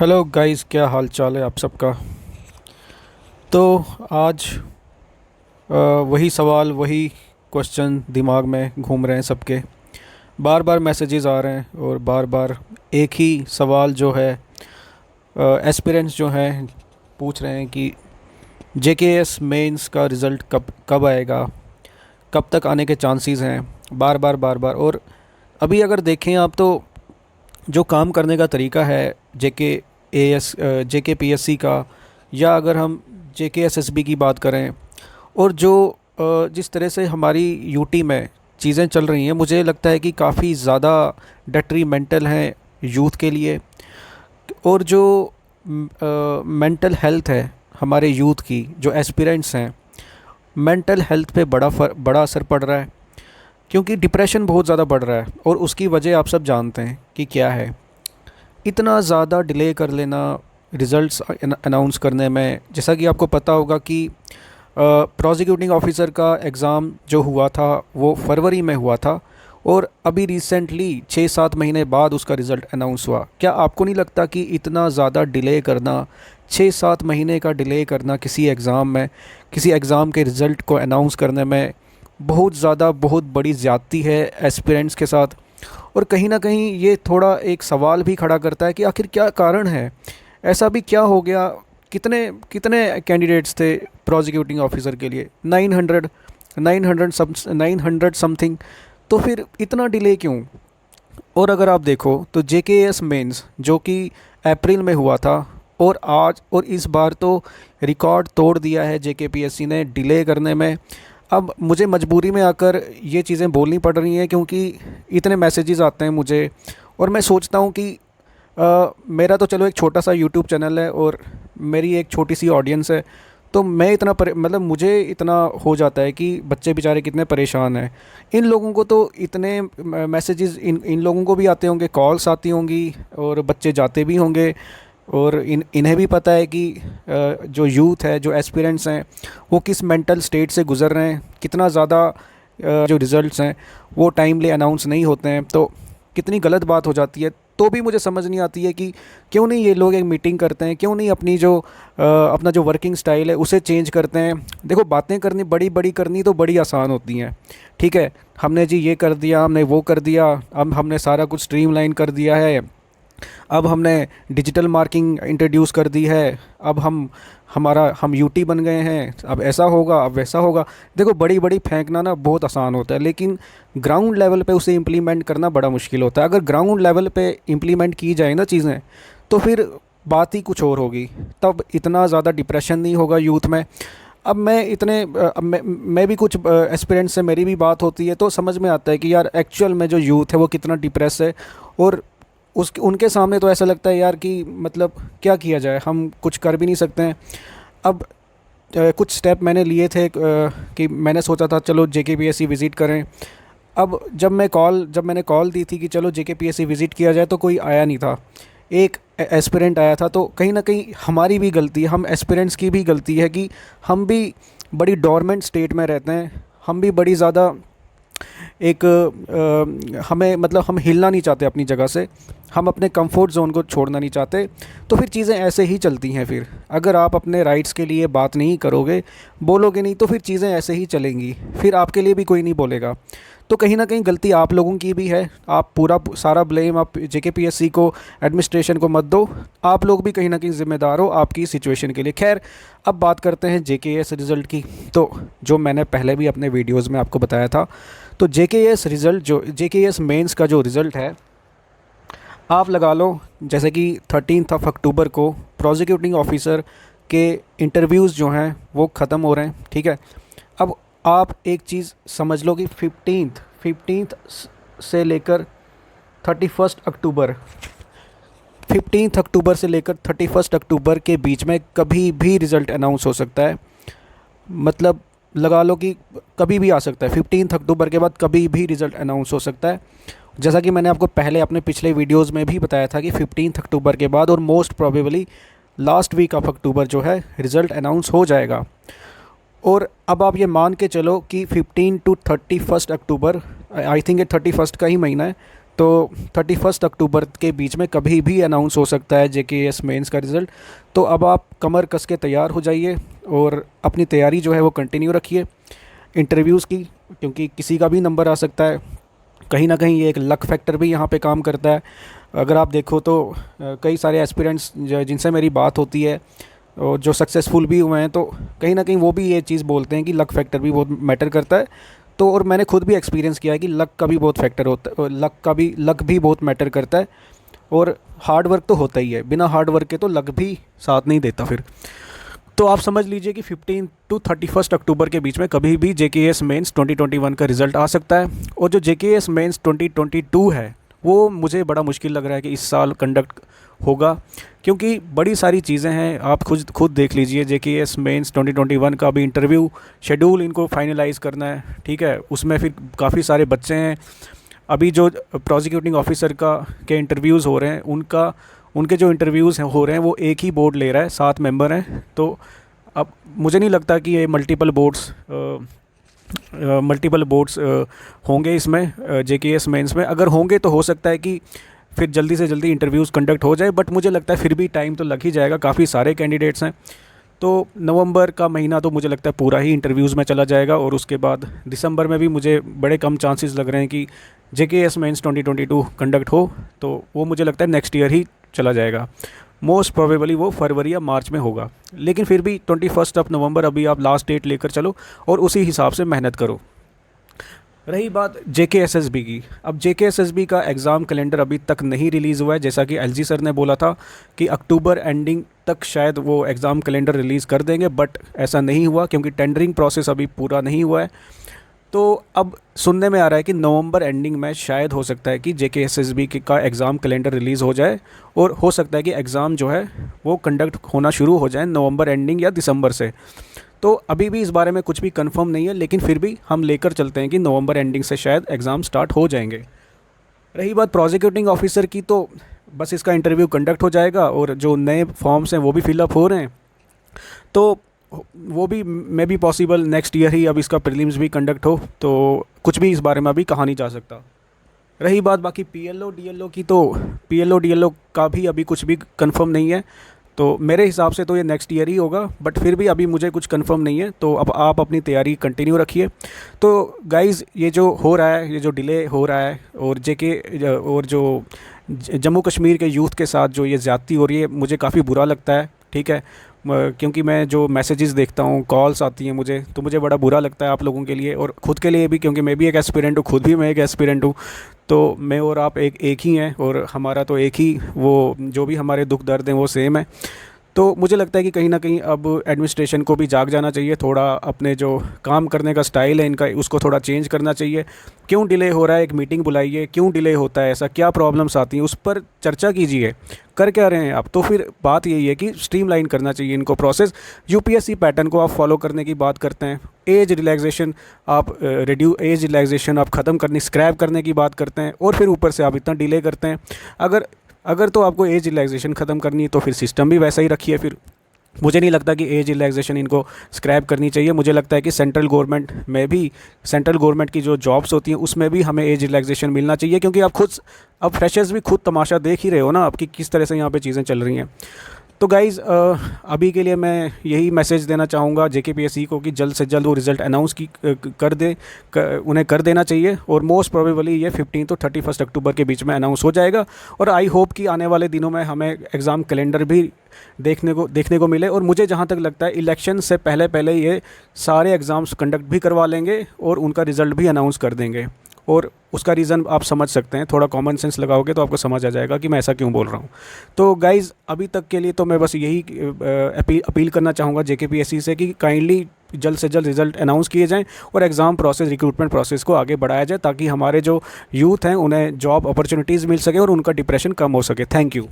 Hello guys, क्या हाल चाल है आप सबका। तो आज वही सवाल वही क्वेश्चन दिमाग में घूम रहे हैं सबके। बार बार मैसेजेस आ रहे हैं और बार बार एक ही सवाल जो है एस्पिरेंट्स जो हैं पूछ रहे हैं कि जेकेएस मेंस का रिज़ल्ट कब कब आएगा, कब तक आने के चांसेस हैं। बार बार और अभी अगर देखें आप तो जो काम करने का तरीका है जेके पीएससी का, या अगर हम जेकेएसएसबी की बात करें, और जो जिस तरह से हमारी यूटी में चीज़ें चल रही हैं, मुझे लगता है कि काफ़ी ज़्यादा डेट्रीमेंटल हैं यूथ के लिए। और जो मेंटल हेल्थ है हमारे यूथ की, जो एस्पिरेंट्स हैं, मेंटल हेल्थ पे बड़ा असर पड़ रहा है, क्योंकि डिप्रेशन बहुत ज़्यादा बढ़ रहा है। और उसकी वजह आप सब जानते हैं कि क्या है। इतना ज़्यादा डिले कर लेना रिज़ल्ट्स अनाउंस करने में। जैसा कि आपको पता होगा कि प्रोसिक्यूटिंग ऑफिसर का एग्ज़ाम जो हुआ था वो फरवरी में हुआ था, और अभी रिसेंटली 6-7 महीने बाद उसका रिज़ल्ट अनाउंस हुआ। क्या आपको नहीं लगता कि इतना ज़्यादा डिले करना, 6-7 महीने का डिले करना किसी एग्ज़ाम में, किसी एग्ज़ाम के रिज़ल्ट को अनाउंस करने में बहुत बड़ी ज़्यादती है एस्पिरेंट्स के साथ। और कहीं ना कहीं ये थोड़ा एक सवाल भी खड़ा करता है कि आखिर क्या कारण है, ऐसा भी क्या हो गया। कितने कितने कैंडिडेट्स थे प्रोसिक्यूटिंग ऑफिसर के लिए? 900, 900 समथिंग। तो फिर इतना डिले क्यों? और अगर आप देखो तो जेकेएस मेंस जो कि अप्रैल में हुआ था, और आज और इस बार तो रिकॉर्ड तोड़ दिया है जेकेपीएससी ने डिले करने में। अब मुझे मजबूरी में आकर ये चीज़ें बोलनी पड़ रही हैं, क्योंकि इतने मैसेजेस आते हैं मुझे, और मैं सोचता हूँ कि मेरा तो चलो एक छोटा सा यूट्यूब चैनल है और मेरी एक छोटी सी ऑडियंस है। तो मैं इतना मतलब मुझे इतना हो जाता है कि बच्चे बेचारे कितने परेशान हैं। इन लोगों को तो इतने मैसेजेस इन इन लोगों को भी आते होंगे, कॉल्स आती होंगी, और बच्चे जाते भी होंगे। और इन्हें भी पता है कि जो यूथ है, जो एस्पिरेंट्स हैं, वो किस मेंटल स्टेट से गुज़र रहे हैं। कितना ज़्यादा जो रिज़ल्ट्स हैं वो टाइमली अनाउंस नहीं होते हैं, तो कितनी गलत बात हो जाती है। तो भी मुझे समझ नहीं आती है कि क्यों नहीं ये लोग एक मीटिंग करते हैं, क्यों नहीं अपना जो वर्किंग स्टाइल है उसे चेंज करते हैं। देखो, बातें करनी बड़ी बड़ी करनी तो बड़ी आसान होती हैं, ठीक है। हमने जी ये कर दिया, हमने वो कर दिया, अब हमने सारा कुछ स्ट्रीमलाइन कर दिया है, अब हमने डिजिटल मार्किंग इंट्रोड्यूस कर दी है, अब हम यूटी बन गए हैं, अब ऐसा होगा, अब वैसा होगा। देखो, बड़ी बड़ी फेंकना ना बहुत आसान होता है, लेकिन ग्राउंड लेवल पे उसे इम्प्लीमेंट करना बड़ा मुश्किल होता है। अगर ग्राउंड लेवल पे इम्प्लीमेंट की जाए ना चीज़ें, तो फिर बात ही कुछ और होगी। तब इतना ज़्यादा डिप्रेशन नहीं होगा यूथ में। अब मैं भी कुछ एस्पिरेंट्स से मेरी भी बात होती है, तो समझ में आता है कि यार एक्चुअल में जो यूथ है वो कितना डिप्रेस है। और उनके सामने तो ऐसा लगता है यार कि मतलब क्या किया जाए, हम कुछ कर भी नहीं सकते हैं। अब कुछ स्टेप मैंने लिए थे कि मैंने सोचा था चलो जेकेपीएससी विज़िट करें। अब जब मैंने कॉल दी थी कि चलो जेकेपीएससी विज़िट किया जाए, तो कोई आया नहीं था। एक एस्पिरेंट आया था। तो कहीं ना कहीं हमारी भी गलती है, हम एस्पिरेंट्स की भी गलती है कि हम भी बड़ी डोरमेंट स्टेट में रहते हैं। हम भी बड़ी ज़्यादा एक हमें मतलब हम हिलना नहीं चाहते अपनी जगह से, हम अपने कंफर्ट ज़ोन को छोड़ना नहीं चाहते। तो फिर चीज़ें ऐसे ही चलती हैं। फिर अगर आप अपने राइट्स के लिए बात नहीं करोगे, बोलोगे नहीं, तो फिर चीज़ें ऐसे ही चलेंगी, फिर आपके लिए भी कोई नहीं बोलेगा। तो कहीं ना कहीं गलती आप लोगों की भी है। आप पूरा सारा ब्लेम आप जेकेपीएससी को, एडमिनिस्ट्रेशन को मत दो। आप लोग भी कहीं ना कहीं ज़िम्मेदार हो आपकी सिचुएशन के लिए। खैर, अब बात करते हैं जेकेएस रिज़ल्ट की। तो जो मैंने पहले भी अपने वीडियोज़ में आपको बताया था, तो जेकेएस मेंस का जो रिज़ल्ट है, आप लगा लो जैसे कि 13 अक्टूबर को प्रोसिक्यूटिंग ऑफिसर के इंटरव्यूज़ जो हैं वो ख़त्म हो रहे हैं, ठीक है। अब आप एक चीज़ समझ लो कि 15 से लेकर 31 अक्टूबर, 15 अक्टूबर से लेकर 31 अक्टूबर के बीच में कभी भी रिज़ल्ट अनाउंस हो सकता है। मतलब लगा लो कि कभी भी आ सकता है। 15 अक्टूबर के बाद कभी भी रिज़ल्ट अनाउंस हो सकता है। जैसा कि मैंने आपको पहले अपने पिछले वीडियोस में भी बताया था कि 15 अक्टूबर के बाद और most probably last week of October जो है रिज़ल्ट अनाउंस हो जाएगा। और अब आप ये मान के चलो कि 15 to 31 अक्टूबर, आई थिंक ये 31 का ही महीना है, तो 31 अक्टूबर के बीच में कभी भी अनाउंस हो सकता है JKS मेंस का रिज़ल्ट। तो अब आप कमर कस के तैयार हो जाइए और अपनी तैयारी जो है वो कंटिन्यू रखिए इंटरव्यूज़ की, क्योंकि किसी का भी नंबर आ सकता है। कहीं ना कहीं ये एक लक फैक्टर भी यहाँ पे काम करता है। अगर आप देखो तो कई सारे एस्पिरेंट्स जिनसे मेरी बात होती है और जो सक्सेसफुल भी हुए हैं, तो कहीं ना कहीं वो भी ये चीज़ बोलते हैं कि लक फैक्टर भी बहुत मैटर करता है। तो और मैंने खुद भी एक्सपीरियंस किया है कि लक का भी बहुत फैक्टर होता है, लक भी बहुत मैटर करता है। और हार्ड वर्क तो होता ही है, बिना हार्ड वर्क के तो लक भी साथ नहीं देता फिर। तो आप समझ लीजिए कि 15 टू 31 अक्टूबर के बीच में कभी भी JKS मेंस 2021 का रिज़ल्ट आ सकता है। और जो JKS मेंस 2022 है वो मुझे बड़ा मुश्किल लग रहा है कि इस साल कंडक्ट होगा, क्योंकि बड़ी सारी चीज़ें हैं। आप खुद देख लीजिए, JKS मेंस 2021 का अभी इंटरव्यू शेड्यूल इनको फाइनलाइज़ करना है, ठीक है। उसमें फिर काफ़ी सारे बच्चे हैं। अभी जो प्रोसिक्यूटिंग ऑफिसर के इंटरव्यूज़ हो रहे हैं, उनके जो इंटरव्यूज़ हो रहे हैं वो एक ही बोर्ड ले रहा है, 7 मेंबर हैं। तो अब मुझे नहीं लगता कि ये मल्टीपल बोर्ड्स होंगे इसमें JKS मेंस में। अगर होंगे तो हो सकता है कि फिर जल्दी से जल्दी इंटरव्यूज़ कंडक्ट हो जाए, बट मुझे लगता है फिर भी टाइम तो लग ही जाएगा, काफ़ी सारे कैंडिडेट्स हैं। तो नवंबर का महीना तो मुझे लगता है पूरा ही इंटरव्यूज़ में चला जाएगा, और उसके बाद दिसंबर में भी मुझे बड़े कम चांसेस लग रहे हैं कि JKS मेंस 2022 कंडक्ट हो। तो वो मुझे लगता है नेक्स्ट ईयर ही चला जाएगा, मोस्ट प्रोबेबली वो फरवरी या मार्च में होगा। लेकिन फिर भी 21 नवंबर अभी आप लास्ट डेट लेकर चलो और उसी हिसाब से मेहनत करो। रही बात JKSSB की, अब JKSSB का एग्ज़ाम कैलेंडर अभी तक नहीं रिलीज़ हुआ है। जैसा कि LG सर ने बोला था कि अक्टूबर एंडिंग तक शायद वो एग्ज़ाम कैलेंडर रिलीज़ कर देंगे, बट ऐसा नहीं हुआ क्योंकि टेंडरिंग प्रोसेस अभी पूरा नहीं हुआ है। तो अब सुनने में आ रहा है कि नवंबर एंडिंग में शायद हो सकता है कि JKSSB का एग्ज़ाम कैलेंडर रिलीज़ हो जाए, और हो सकता है कि एग्ज़ाम जो है वो कंडक्ट होना शुरू हो जाए नवंबर एंडिंग या दिसंबर से। तो अभी भी इस बारे में कुछ भी कंफर्म नहीं है, लेकिन फिर भी हम लेकर चलते हैं कि नवंबर एंडिंग से शायद एग्ज़ाम स्टार्ट हो जाएंगे। रही बात प्रोसिक्यूटिंग ऑफिसर की, तो बस इसका इंटरव्यू कंडक्ट हो जाएगा और जो नए फॉर्म्स हैं वो भी फिलअप हो रहे हैं, तो वो भी may be possible next year ही अब इसका प्रीलिम्स भी कंडक्ट हो। तो कुछ भी इस बारे में अभी कहा नहीं जा सकता। रही बात बाकी PLO DLO की, तो PLO DLO का भी अभी कुछ भी कंफर्म नहीं है। तो मेरे हिसाब से तो ये नेक्स्ट ईयर ही होगा, बट फिर भी अभी मुझे कुछ कंफर्म नहीं है। तो अब आप अपनी तैयारी कंटिन्यू रखिए। तो गाइज़, ये जो हो रहा है, ये जो डिले हो रहा है, और जो जम्मू कश्मीर के यूथ के साथ जो ये ज़्यादती हो रही है, मुझे काफ़ी बुरा लगता है, ठीक है। क्योंकि मैं जो मैसेजेस देखता हूँ, कॉल्स आती हैं मुझे, तो मुझे बड़ा बुरा लगता है आप लोगों के लिए और ख़ुद के लिए भी, क्योंकि मैं भी एक एस्पिरेंट हूँ, खुद भी मैं एक एस्पिरेंट हूँ। तो मैं और आप एक ही हैं, और हमारा तो एक ही वो जो भी हमारे दुख दर्द हैं वो सेम है। तो मुझे लगता है कि कहीं ना कहीं अब एडमिनिस्ट्रेशन को भी जाग जाना चाहिए, थोड़ा अपने जो काम करने का स्टाइल है इनका, उसको थोड़ा चेंज करना चाहिए। क्यों डिले हो रहा है, एक मीटिंग बुलाइए, क्यों डिले होता है, ऐसा क्या प्रॉब्लम्स आती हैं, उस पर चर्चा कीजिए। कर क्या रहे हैं आप? तो फिर बात यही है कि स्ट्रीमलाइन करना चाहिए इनको प्रोसेस। UPSC पैटर्न को आप फॉलो करने की बात करते हैं, एज रिलैक्सेशन आप ख़त्म करनी, स्क्रैप करने की बात करते हैं, और फिर ऊपर से आप इतना डिले करते हैं। अगर तो आपको एज रिलैक्सेशन ख़त्म करनी है तो फिर सिस्टम भी वैसा ही रखिए। फिर मुझे नहीं लगता कि एज रिलैक्सेशन इनको स्क्रैप करनी चाहिए। मुझे लगता है कि सेंट्रल गवर्नमेंट की जो जॉब्स होती हैं उसमें भी हमें एज रिलैक्सेशन मिलना चाहिए, क्योंकि अब फ्रेशर्स भी खुद तमाशा देख ही रहे हो ना आपकी किस तरह से यहाँ पे चीज़ें चल रही हैं। तो गाइज़, अभी के लिए मैं यही मैसेज देना चाहूँगा JKPSC को कि जल्द से जल्द वो रिज़ल्ट अनाउंस उन्हें कर देना चाहिए, और मोस्ट प्रोबेबली ये 15 तो 31 अक्टूबर के बीच में अनाउंस हो जाएगा। और आई होप कि आने वाले दिनों में हमें एग्ज़ाम कैलेंडर भी देखने को मिले। और मुझे जहाँ तक लगता है इलेक्शन से पहले ये सारे एग्ज़ाम्स कंडक्ट भी करवा लेंगे और उनका रिज़ल्ट भी अनाउंस कर देंगे। और उसका रीज़न आप समझ सकते हैं, थोड़ा कॉमन सेंस लगाओगे तो आपको समझ आ जाएगा कि मैं ऐसा क्यों बोल रहा हूँ। तो गाइज़, अभी तक के लिए तो मैं बस यही अपील करना चाहूँगा JKPSC से कि काइंडली जल्द से जल्द रिज़ल्ट अनाउंस किए जाएं और एग्ज़ाम प्रोसेस, रिक्रूटमेंट प्रोसेस को आगे बढ़ाया जाए, ताकि हमारे जो यूथ हैं उन्हें जॉब अपॉर्चुनिटीज़ मिल सके और उनका डिप्रेशन कम हो सके। Thank you.